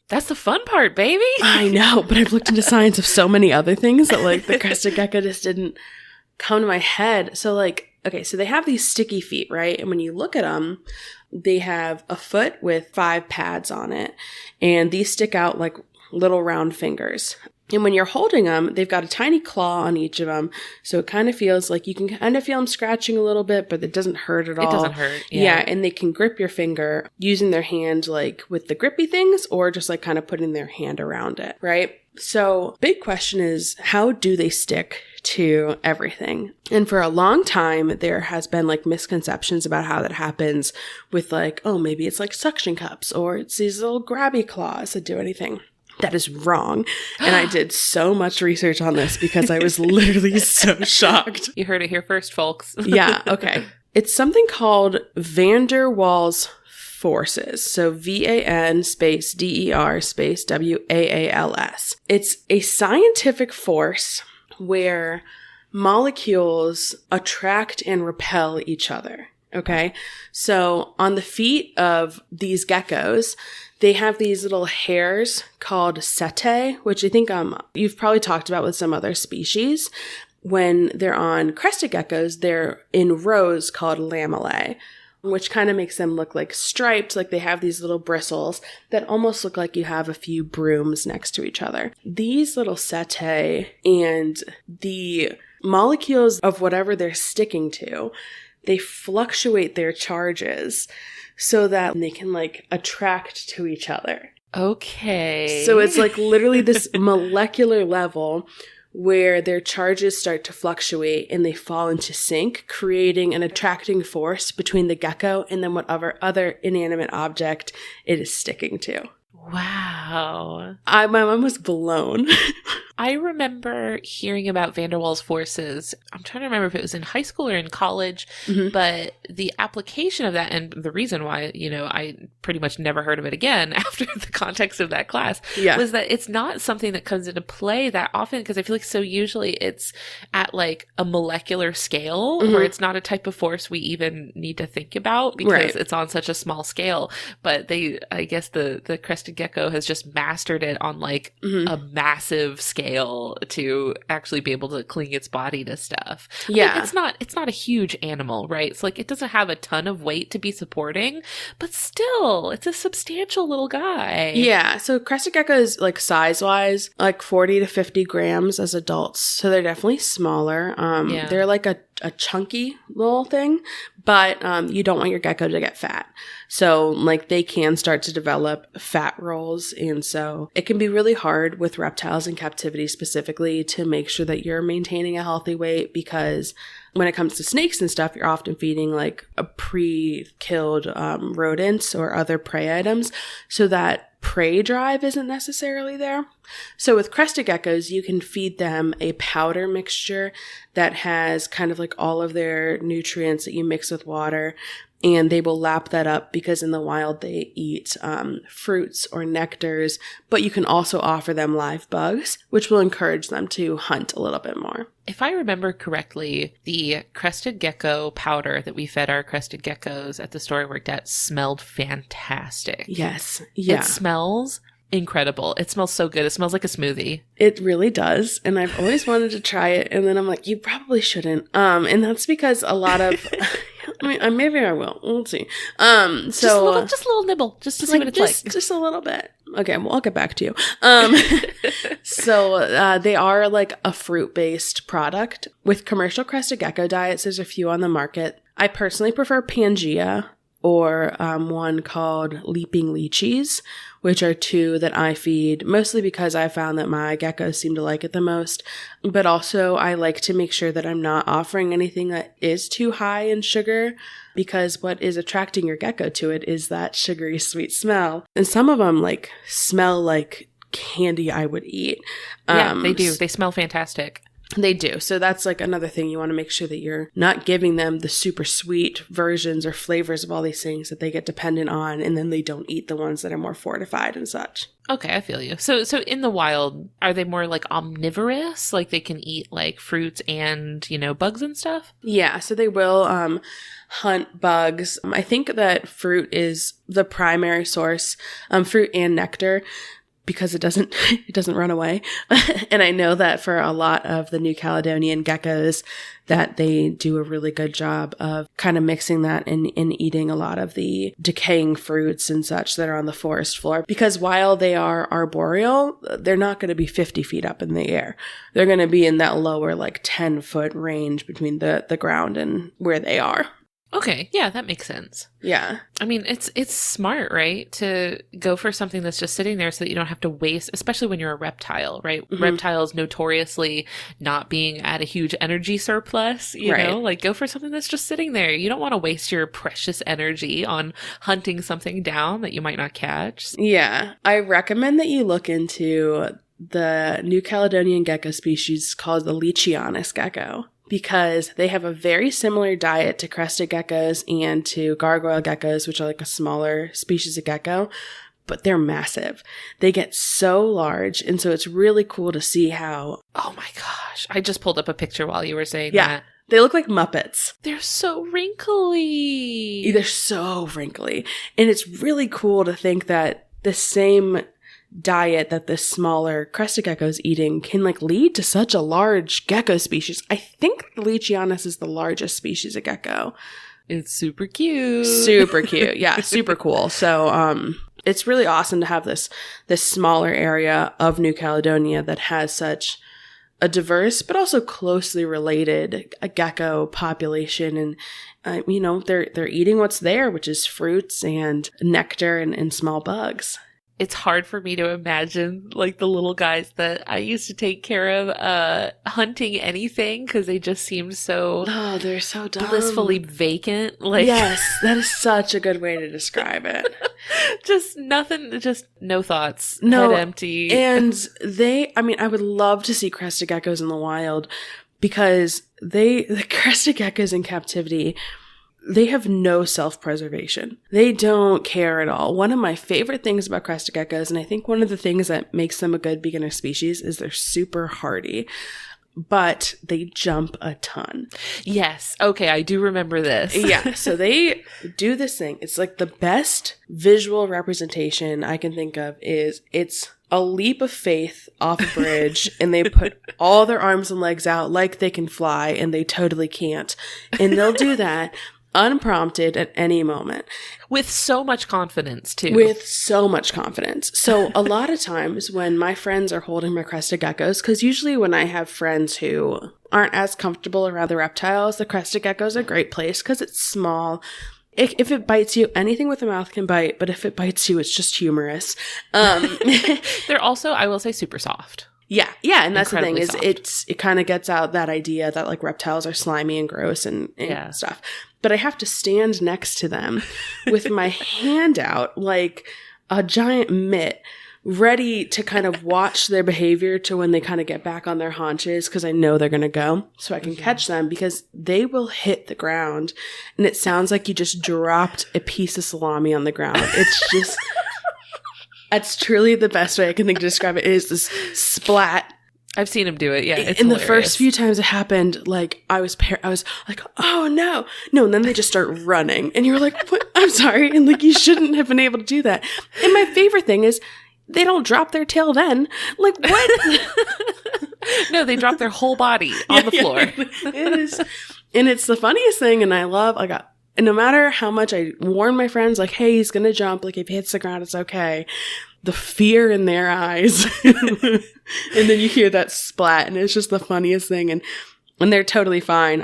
Speaker 1: That's the fun part, baby.
Speaker 2: I know, but I've looked into science of so many other things that like the crested gecko just didn't come to my head. So like, okay, so they have these sticky feet, right? And when you look at them, they have a foot with 5 pads on it, and these stick out like little round fingers. And when you're holding them, they've got a tiny claw on each of them. So it kind of feels like you can kind of feel them scratching a little bit, but it doesn't hurt at all.
Speaker 1: It doesn't hurt.
Speaker 2: Yeah. And they can grip your finger using their hand, like with the grippy things, or just like kind of putting their hand around it, right? So big question is, how do they stick to everything? And for a long time, there has been like misconceptions about how that happens with like, oh, maybe it's like suction cups, or it's these little grabby claws that do anything. That is wrong. And I did so much research on this because I was literally so shocked.
Speaker 1: You heard it here first, folks.
Speaker 2: Yeah, okay. It's something called van der Waals forces. So VAN space DER space WAALS. It's a scientific force where molecules attract and repel each other. Okay. So on the feet of these geckos, they have these little hairs called setae, which I think you've probably talked about with some other species. When they're on crested geckos, they're in rows called lamellae, which kind of makes them look like striped, like they have these little bristles that almost look like you have a few brooms next to each other. These little setae and the molecules of whatever they're sticking to, they fluctuate their charges so that they can like attract to each other.
Speaker 1: Okay.
Speaker 2: So it's like literally this molecular level where their charges start to fluctuate and they fall into sync, creating an attracting force between the gecko and then whatever other inanimate object it is sticking to.
Speaker 1: Wow.
Speaker 2: My mom was blown.
Speaker 1: I remember hearing about van der Waals forces. I'm trying to remember if it was in high school or in college, but the application of that, and the reason why, I pretty much never heard of it again after the context of that class, was that it's not something that comes into play that often, because I feel like so usually it's at like a molecular scale where it's not a type of force we even need to think about because it's on such a small scale. But I guess the Crested Gecko has just mastered it on like a massive scale to actually be able to cling its body to stuff.
Speaker 2: Yeah.
Speaker 1: It's not a huge animal, right? It's like it doesn't have a ton of weight to be supporting, but still, it's a substantial little guy.
Speaker 2: Yeah. So Crested geckos, like size-wise, like 40 to 50 grams as adults. So they're definitely smaller. They're like a chunky little thing, but you don't want your gecko to get fat. So like they can start to develop fat rolls. And so it can be really hard with reptiles in captivity specifically to make sure that you're maintaining a healthy weight, because when it comes to snakes and stuff, you're often feeding like a pre-killed rodents or other prey items. So that prey drive isn't necessarily there. So with crested geckos, you can feed them a powder mixture that has kind of like all of their nutrients that you mix with water, and they will lap that up because in the wild they eat fruits or nectars, but you can also offer them live bugs, which will encourage them to hunt a little bit more.
Speaker 1: If I remember correctly, the crested gecko powder that we fed our crested geckos at the store I worked at smelled fantastic.
Speaker 2: Yes. Yeah.
Speaker 1: It smells incredible. It smells so good. It smells like a smoothie.
Speaker 2: It really does. And I've always wanted to try it. And then I'm like, you probably shouldn't. And that's because a lot of... I mean, maybe I will. We'll see.
Speaker 1: Just a little nibble, just to see what it's like.
Speaker 2: Just a little bit. Okay, well, I'll get back to you. So they are like a fruit-based product. With commercial crested gecko diets, there's a few on the market. I personally prefer Pangea or one called Leaping Lychees, which are two that I feed, mostly because I found that my geckos seem to like it the most. But also I like to make sure that I'm not offering anything that is too high in sugar, because what is attracting your gecko to it is that sugary sweet smell. And some of them like smell like candy I would eat.
Speaker 1: Yeah, they do. They smell fantastic.
Speaker 2: They do. So that's like another thing. You want to make sure that you're not giving them the super sweet versions or flavors of all these things that they get dependent on, and then they don't eat the ones that are more fortified and such.
Speaker 1: Okay, I feel you. So in the wild, are they more like omnivorous? Like they can eat like fruits and, bugs and stuff?
Speaker 2: Yeah, so they will hunt bugs. I think that fruit is the primary source, fruit and nectar, because it doesn't run away. And I know that for a lot of the New Caledonian geckos that they do a really good job of kind of mixing that in eating a lot of the decaying fruits and such that are on the forest floor. Because while they are arboreal, they're not going to be 50 feet up in the air. They're going to be in that lower like 10-foot range between the ground and where they are.
Speaker 1: Okay, yeah, that makes sense.
Speaker 2: Yeah.
Speaker 1: I mean, it's smart, right? To go for something that's just sitting there so that you don't have to waste, especially when you're a reptile, right? Mm-hmm. Reptiles notoriously not being at a huge energy surplus, you know? Like, go for something that's just sitting there. You don't want to waste your precious energy on hunting something down that you might not catch.
Speaker 2: Yeah. I recommend that you look into the New Caledonian gecko species called the Leachianus gecko, because they have a very similar diet to crested geckos and to gargoyle geckos, which are like a smaller species of gecko, but they're massive. They get so large, and so it's really cool to see how...
Speaker 1: Oh my gosh. I just pulled up a picture while you were saying that.
Speaker 2: They look like Muppets.
Speaker 1: They're so wrinkly.
Speaker 2: They're so wrinkly. And it's really cool to think that the same diet that this smaller crested gecko is eating can like lead to such a large gecko species. I think the Leachianus is the largest species of gecko.
Speaker 1: It's super cute.
Speaker 2: Super cute. Yeah, super cool. So it's really awesome to have this smaller area of New Caledonia that has such a diverse but also closely related gecko population. And they're eating what's there, which is fruits and nectar and small bugs.
Speaker 1: it's hard for me to imagine like the little guys that I used to take care of hunting anything because they just seemed so
Speaker 2: they're so dumb.
Speaker 1: blissfully vacant. Like,
Speaker 2: yes, that is such a good way to describe it.
Speaker 1: Just nothing, just no thoughts,
Speaker 2: No,
Speaker 1: head empty.
Speaker 2: And I would love to see crested geckos in the wild because the crested geckos in captivity, they have no self-preservation. They don't care at all. One of my favorite things about crested geckos, and I think one of the things that makes them a good beginner species, is they're super hardy, but they jump a ton.
Speaker 1: Yes. Okay, I do remember this.
Speaker 2: Yeah, so they do this thing. It's like the best visual representation I can think of is it's a leap of faith off a bridge and they put all their arms and legs out like they can fly and they totally can't. And they'll do that unprompted at any moment.
Speaker 1: With so much confidence, too.
Speaker 2: With so much confidence. So a lot of times when my friends are holding my crested geckos, because usually when I have friends who aren't as comfortable around the reptiles, the crested gecko is a great place because it's small. If it bites you, anything with a mouth can bite, but if it bites you, it's just humorous.
Speaker 1: They're also, I will say, super soft.
Speaker 2: Yeah, and that's the thing is
Speaker 1: soft.
Speaker 2: it kind of gets out that idea that like reptiles are slimy and gross and stuff. But I have to stand next to them with my hand out like a giant mitt, ready to kind of watch their behavior to when they kind of get back on their haunches because I know they're going to go so I can catch them because they will hit the ground and it sounds like you just dropped a piece of salami on the ground. It's just... That's truly the best way I can think to describe it is this splat.
Speaker 1: I've seen him do it. Yeah, it's
Speaker 2: in
Speaker 1: hilarious.
Speaker 2: The first few times it happened, like I was like, oh no, and then they just start running, and you're like, what? I'm sorry, and like you shouldn't have been able to do that. And my favorite thing is they don't drop their tail then. Like what?
Speaker 1: No, they drop their whole body on the floor.
Speaker 2: It is, and it's the funniest thing, and I love. And no matter how much I warn my friends, like, hey, he's going to jump. Like, if he hits the ground, it's okay. The fear in their eyes. And then you hear that splat, and it's just the funniest thing. And they're totally fine.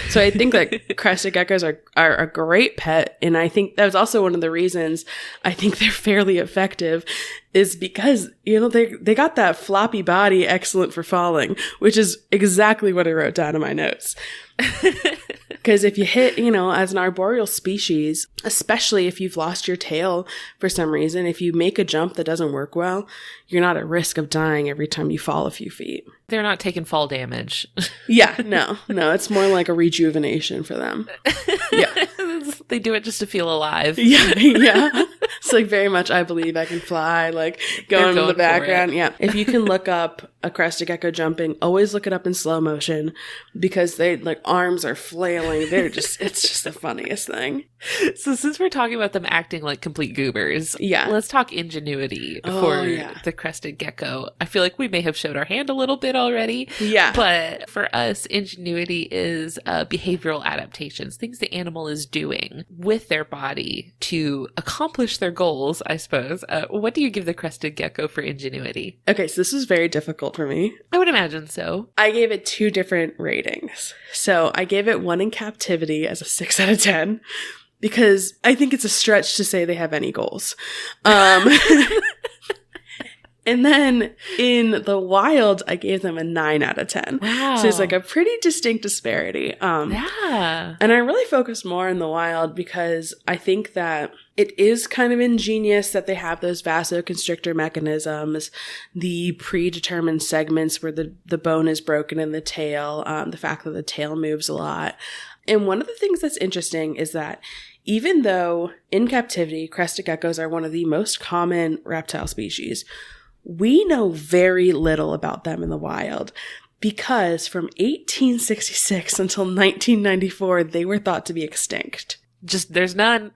Speaker 2: So I think that crested geckos are a great pet. And I think that was also one of the reasons I think they're fairly effective is because, they got that floppy body excellent for falling, which is exactly what I wrote down in my notes. Because if you hit, as an arboreal species, especially if you've lost your tail for some reason, if you make a jump that doesn't work well, you're not at risk of dying every time you fall a few feet.
Speaker 1: They're not taking fall damage.
Speaker 2: Yeah, no, it's more like a rejuvenation for them. Yeah.
Speaker 1: They do it just to feel alive.
Speaker 2: Yeah. It's like very much, I believe I can fly, like going in the background. Yeah. If you can look up a crested gecko jumping, always look it up in slow motion because they like arms are flailing. It's just the funniest thing.
Speaker 1: So since we're talking about them acting like complete goobers, let's talk ingenuity for the crested gecko. I feel like we may have showed our hand a little bit already. Yeah. But for us, ingenuity is behavioral adaptations, things the animal is doing with their body to accomplish their goals, I suppose. What do you give the crested gecko for ingenuity?
Speaker 2: Okay, so this is very difficult for me.
Speaker 1: I would imagine so.
Speaker 2: I gave it 2 different ratings. So I gave it 1 in captivity as a 6 out of 10 because I think it's a stretch to say they have any goals. And then in the wild, I gave them a 9 out of 10. Wow. So it's like a pretty distinct disparity. Yeah. And I really focused more in the wild because I think that it is kind of ingenious that they have those vasoconstrictor mechanisms, the predetermined segments where the bone is broken in the tail, the fact that the tail moves a lot. And one of the things that's interesting is that even though in captivity, crested geckos are one of the most common reptile species, we know very little about them in the wild because from 1866 until 1994, they were thought to be extinct.
Speaker 1: Just, there's none.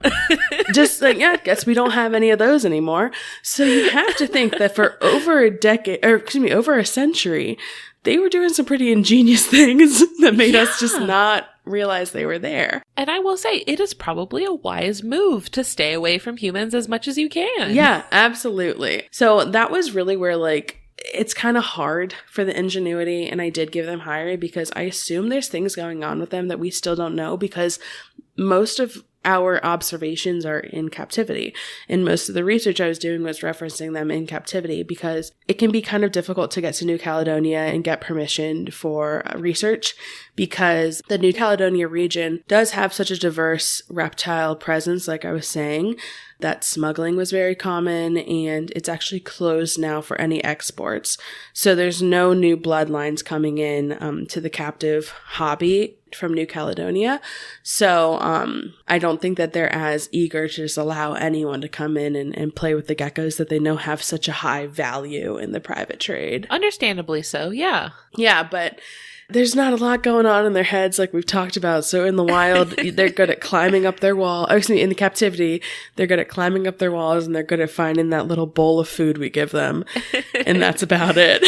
Speaker 2: Just like, I guess we don't have any of those anymore. So you have to think that for over a century, they were doing some pretty ingenious things that made us just not realize they were there.
Speaker 1: And I will say, it is probably a wise move to stay away from humans as much as you can.
Speaker 2: Yeah, absolutely. So that was really where, like, it's kind of hard for the ingenuity, and I did give them higher because I assume there's things going on with them that we still don't know because most of our observations are in captivity. And most of the research I was doing was referencing them in captivity because it can be kind of difficult to get to New Caledonia and get permission for research because the New Caledonia region does have such a diverse reptile presence, like I was saying, that smuggling was very common, and it's actually closed now for any exports. So there's no new bloodlines coming in to the captive hobby from New Caledonia. So I don't think that they're as eager to just allow anyone to come in and play with the geckos that they know have such a high value in the private trade.
Speaker 1: Understandably so, yeah.
Speaker 2: Yeah, but there's not a lot going on in their heads like we've talked about. So in the wild, they're good at climbing up their wall. Oh, excuse me, in the captivity, they're good at climbing up their walls and they're good at finding that little bowl of food we give them. And that's about it.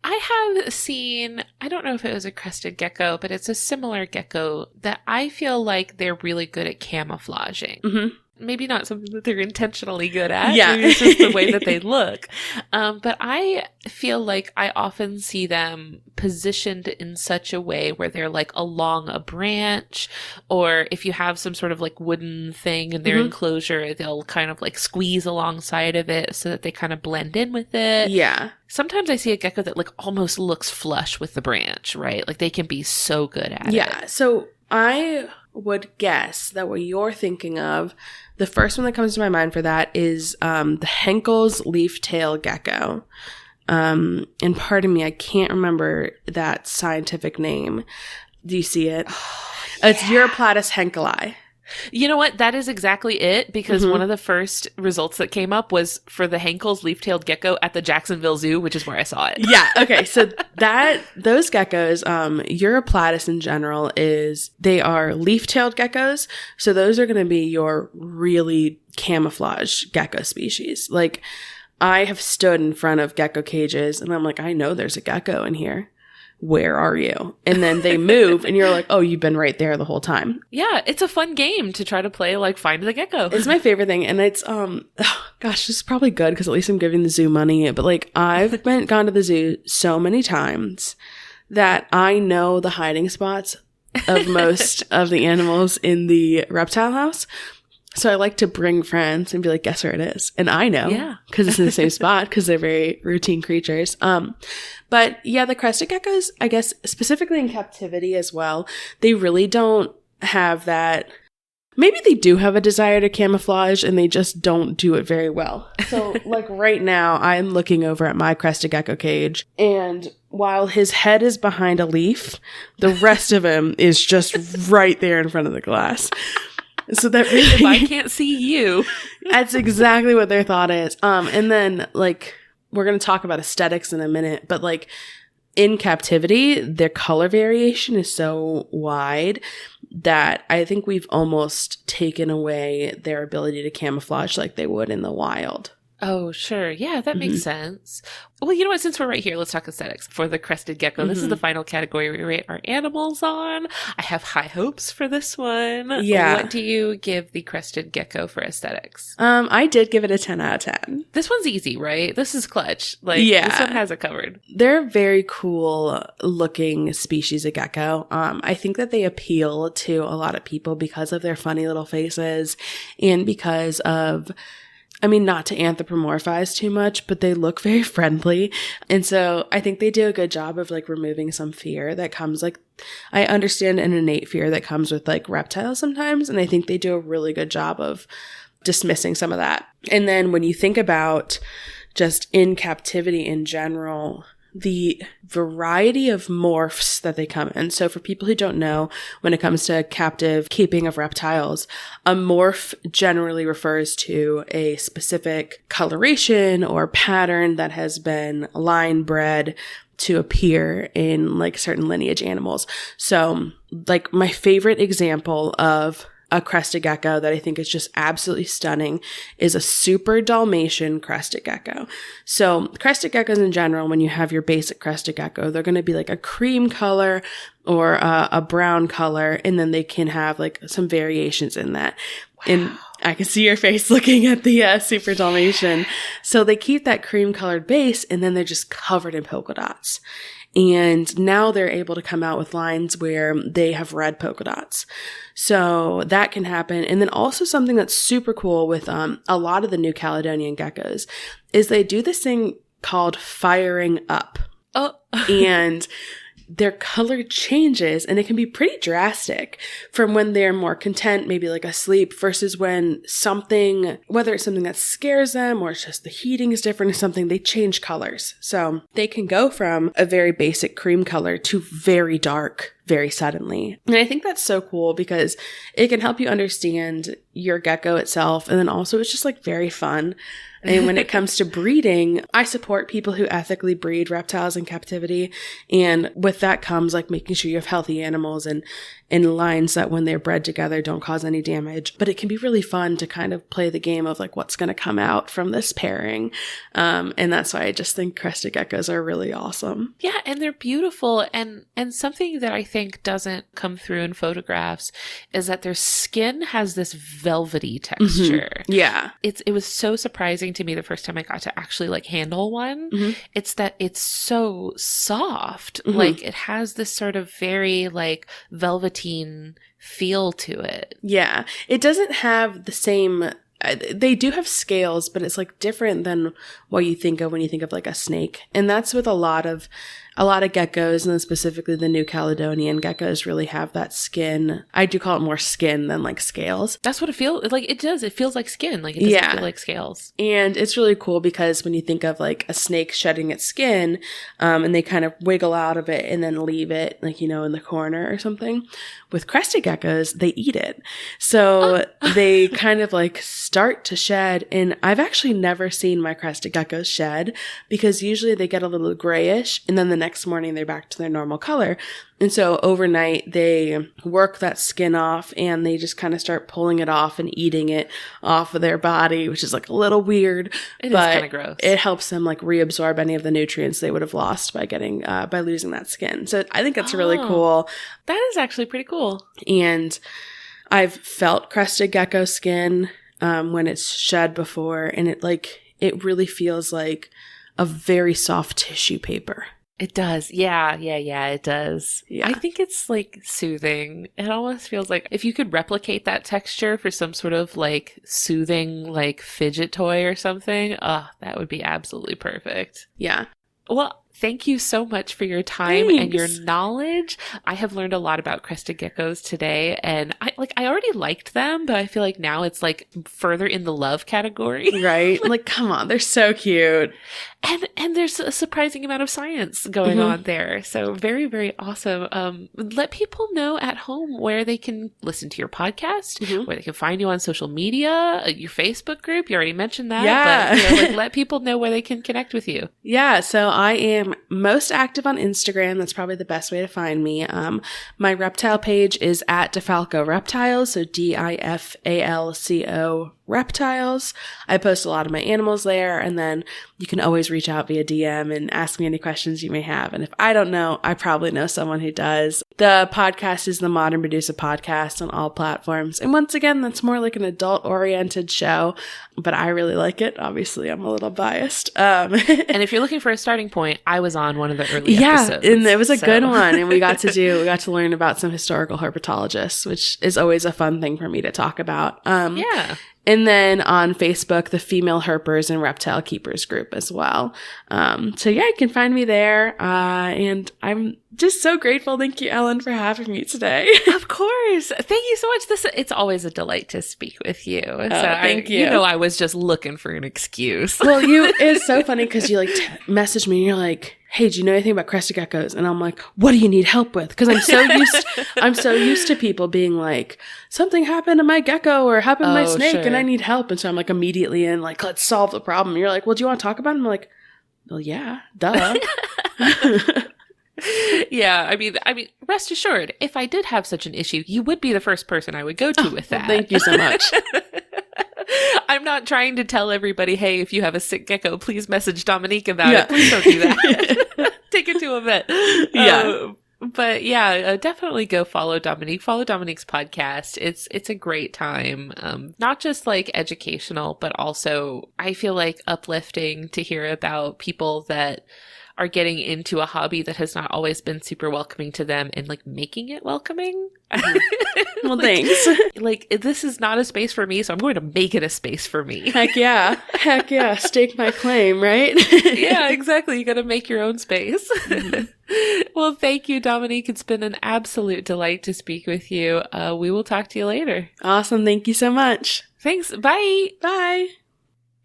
Speaker 1: I have seen, I don't know if it was a crested gecko, but it's a similar gecko that I feel like they're really good at camouflaging.
Speaker 2: Mm-hmm.
Speaker 1: Maybe not something that they're intentionally good at.
Speaker 2: Yeah.
Speaker 1: Maybe it's just the way that they look. But I feel like I often see them positioned in such a way where they're like along a branch, or if you have some sort of like wooden thing in their enclosure, they'll kind of like squeeze alongside of it so that they kind of blend in with it.
Speaker 2: Yeah.
Speaker 1: Sometimes I see a gecko that like almost looks flush with the branch, right? Like they can be so good at it.
Speaker 2: Yeah. So I would guess that what you're thinking of, the first one that comes to my mind for that is the Henkel's leaf-tail gecko. And pardon me, I can't remember that scientific name. Do you see it? It's Uroplatus henkeli.
Speaker 1: You know what? That is exactly it, because one of the first results that came up was for the Henkel's leaf-tailed gecko at the Jacksonville Zoo, which is where I saw it.
Speaker 2: Yeah. Okay. So those geckos, Uroplatus in general they are leaf-tailed geckos. So those are going to be your really camouflage gecko species. Like I have stood in front of gecko cages and I'm like, I know there's a gecko in here. Where are you? And then they move and you're like, oh, you've been right there the whole time.
Speaker 1: Yeah, it's a fun game to try to play, like find the gecko.
Speaker 2: It's my favorite thing. And it's, gosh, this is probably good because at least I'm giving the zoo money. But like I've gone to the zoo so many times that I know the hiding spots of most of the animals in the reptile house. So I like to bring friends and be like, guess where it is? And I know.
Speaker 1: Yeah.
Speaker 2: Because it's in the same spot because they're very routine creatures. But yeah, the crested geckos, I guess specifically in captivity as well, they really don't have that. Maybe they do have a desire to camouflage and they just don't do it very well. So like right now I'm looking over at my crested gecko cage, and while his head is behind a leaf, the rest of him is just right there in front of the glass. So that really,
Speaker 1: if I can't see you,
Speaker 2: that's exactly what their thought is. And then like, we're going to talk about aesthetics in a minute, but like in captivity, their color variation is so wide that I think we've almost taken away their ability to camouflage like they would in the wild.
Speaker 1: Oh, sure. Yeah, that makes sense. Well, you know what? Since we're right here, let's talk aesthetics. For the crested gecko, this is the final category we rate our animals on. I have high hopes for this one.
Speaker 2: Yeah.
Speaker 1: What do you give the crested gecko for aesthetics?
Speaker 2: I did give it a 10 out of 10.
Speaker 1: This one's easy, right? This is clutch. Like,
Speaker 2: yeah.
Speaker 1: This one has it covered.
Speaker 2: They're a very cool looking species of gecko. I think that they appeal to a lot of people because of their funny little faces and because of, I mean, not to anthropomorphize too much, but they look very friendly. And so I think they do a good job of like removing some fear that comes, like, I understand an innate fear that comes with like reptiles sometimes. And I think they do a really good job of dismissing some of that. And then when you think about just in captivity in general, the variety of morphs that they come in. So for people who don't know, when it comes to captive keeping of reptiles, a morph generally refers to a specific coloration or pattern that has been line bred to appear in like certain lineage animals. So like my favorite example of a crested gecko that I think is just absolutely stunning is a super Dalmatian crested gecko. So crested geckos in general, when you have your basic crested gecko, they're going to be like a cream color or a brown color, and then they can have like some variations in that. Wow. And I can see your face looking at the super Dalmatian. So they keep that cream colored base, and then they're just covered in polka dots. And now they're able to come out with lines where they have red polka dots. So that can happen. And then also something that's super cool with a lot of the New Caledonian geckos is they do this thing called firing up.
Speaker 1: Oh.
Speaker 2: And their color changes, and it can be pretty drastic from when they're more content, maybe like asleep, versus when something, whether it's something that scares them or it's just the heating is different or something, they change colors. So they can go from a very basic cream color to very dark very suddenly. And I think that's so cool because it can help you understand your gecko itself. And then also it's just like very fun. And when it comes to breeding, I support people who ethically breed reptiles in captivity. And with that comes like making sure you have healthy animals and lines that when they're bred together don't cause any damage. But it can be really fun to kind of play the game of like what's going to come out from this pairing. And that's why I just think crested geckos are really awesome.
Speaker 1: Yeah, and they're beautiful. And something that I think doesn't come through in photographs is that their skin has this velvety texture.
Speaker 2: Mm-hmm. Yeah.
Speaker 1: It was so surprising to me the first time I got to actually like handle one. Mm-hmm. It's that it's so soft. Mm-hmm. Like it has this sort of very like velveteen feel to it.
Speaker 2: Yeah. It doesn't have the same, they do have scales, but it's like different than what you think of when you think of like a snake. And that's with a lot of geckos, and then specifically the New Caledonian geckos really have that skin. I do call it more skin than like scales.
Speaker 1: That's what it feels like. It does. It feels like skin. Like it doesn't feel like scales.
Speaker 2: And it's really cool because when you think of like a snake shedding its skin, and they kind of wiggle out of it and then leave it like, you know, in the corner or something. With crested geckos, they eat it. So they kind of like start to shed. And I've actually never seen my crested geckos shed because usually they get a little grayish and then the next morning they're back to their normal color. And so overnight they work that skin off and they just kind of start pulling it off and eating it off of their body, which is like a little weird.
Speaker 1: It is kind of gross.
Speaker 2: It helps them like reabsorb any of the nutrients they would have lost by by losing that skin. So I think that's really cool.
Speaker 1: That is actually pretty cool.
Speaker 2: And I've felt crested gecko skin when it's shed before, and it really feels like a very soft tissue paper.
Speaker 1: It does. Yeah, it does.
Speaker 2: Yeah.
Speaker 1: I think it's like soothing. It almost feels like if you could replicate that texture for some sort of like soothing like fidget toy or something, that would be absolutely perfect.
Speaker 2: Yeah.
Speaker 1: Well, thank you so much for your time and your knowledge. I have learned a lot about crested geckos today, and I already liked them, but I feel like now it's like further in the love category.
Speaker 2: Right? Like, come on, they're so cute.
Speaker 1: And there's a surprising amount of science going on there. So very, very awesome. Let people know at home where they can listen to your podcast, where they can find you on social media, your Facebook group. You already mentioned that.
Speaker 2: Yeah.
Speaker 1: But let people know where they can connect with you.
Speaker 2: Yeah. So I am most active on Instagram. That's probably the best way to find me. My reptile page is at DiFalco Reptiles. So DIFALCO Reptiles. I post a lot of my animals there, and then you can always reach out via DM and ask me any questions you may have. And if I don't know, I probably know someone who does. The podcast is the Modern Medusa Podcast on all platforms. And once again, that's more like an adult-oriented show, but I really like it. Obviously, I'm a little biased.
Speaker 1: And if you're looking for a starting point, I was on one of the early episodes.
Speaker 2: Yeah, and it was a good one. And we got to learn about some historical herpetologists, which is always a fun thing for me to talk about.
Speaker 1: Yeah.
Speaker 2: And then on Facebook, the Female Herpers and Reptile Keepers group as well. So yeah, you can find me there. And I'm just so grateful. Thank you, Ellen, for having me today.
Speaker 1: Of course. Thank you so much. It's always a delight to speak with you.
Speaker 2: Thank you.
Speaker 1: You know, I was just looking for an excuse.
Speaker 2: Well, it's so funny because you like message me and you're like, hey, do you know anything about crested geckos? And I'm like, what do you need help with? Because I'm so used to people being like, something happened to my gecko or happened to my snake and I need help. And so I'm like immediately in like, let's solve the problem. And you're like, well, do you want to talk about it? I'm like, well, yeah, duh.
Speaker 1: Yeah, I mean, rest assured, if I did have such an issue, you would be the first person I would go to with that.
Speaker 2: Well, thank you so much.
Speaker 1: I'm not trying to tell everybody, hey, if you have a sick gecko, please message Dominique about it. Please don't do that. Take it to a vet.
Speaker 2: Yeah.
Speaker 1: But yeah, definitely go follow Dominique. Follow Dominique's podcast. It's a great time. Not just like educational, but also I feel like uplifting to hear about people that are getting into a hobby that has not always been super welcoming to them and like making it welcoming.
Speaker 2: Well, thanks.
Speaker 1: Like, this is not a space for me, so I'm going to make it a space for me.
Speaker 2: Heck yeah. Heck yeah. Stake my claim, right?
Speaker 1: Yeah, exactly. You got to make your own space. Well, thank you, Dominique. It's been an absolute delight to speak with you. We will talk to you later.
Speaker 2: Awesome. Thank you so much.
Speaker 1: Thanks. Bye.
Speaker 2: Bye.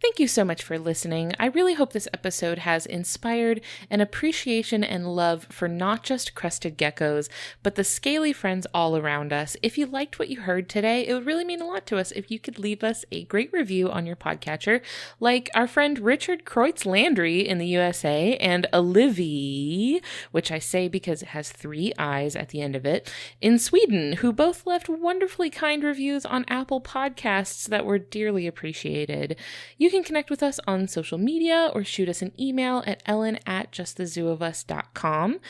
Speaker 1: Thank you so much for listening. I really hope this episode has inspired an appreciation and love for not just crested geckos, but the scaly friends all around us. If you liked what you heard today, it would really mean a lot to us if you could leave us a great review on your podcatcher, like our friend Richard Kreutz Landry in the USA and Olivie, which I say because it has 3 eyes at the end of it, in Sweden, who both left wonderfully kind reviews on Apple Podcasts that were dearly appreciated. You can connect with us on social media or shoot us an email at ellen@justthezooofus.com.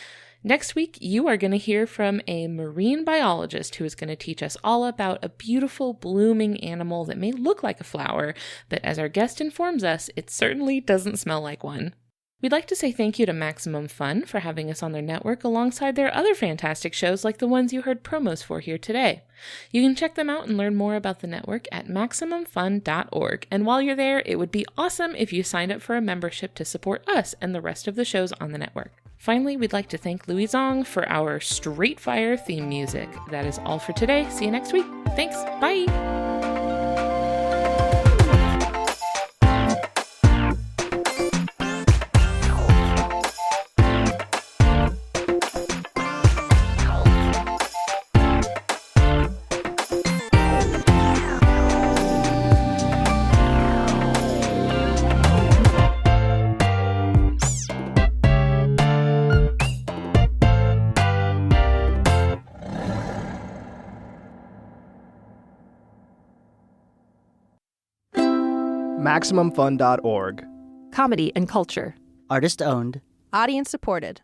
Speaker 1: Next week, you are going to hear from a marine biologist who is going to teach us all about a beautiful blooming animal that may look like a flower, but as our guest informs us, it certainly doesn't smell like one. We'd like to say thank you to Maximum Fun for having us on their network alongside their other fantastic shows like the ones you heard promos for here today. You can check them out and learn more about the network at MaximumFun.org. And while you're there, it would be awesome if you signed up for a membership to support us and the rest of the shows on the network. Finally, we'd like to thank Louis Zong for our Straight Fire theme music. That is all for today. See you next week. Thanks. Bye.
Speaker 8: MaximumFun.org.
Speaker 9: Comedy and culture.
Speaker 5: Artist owned.
Speaker 9: Audience supported.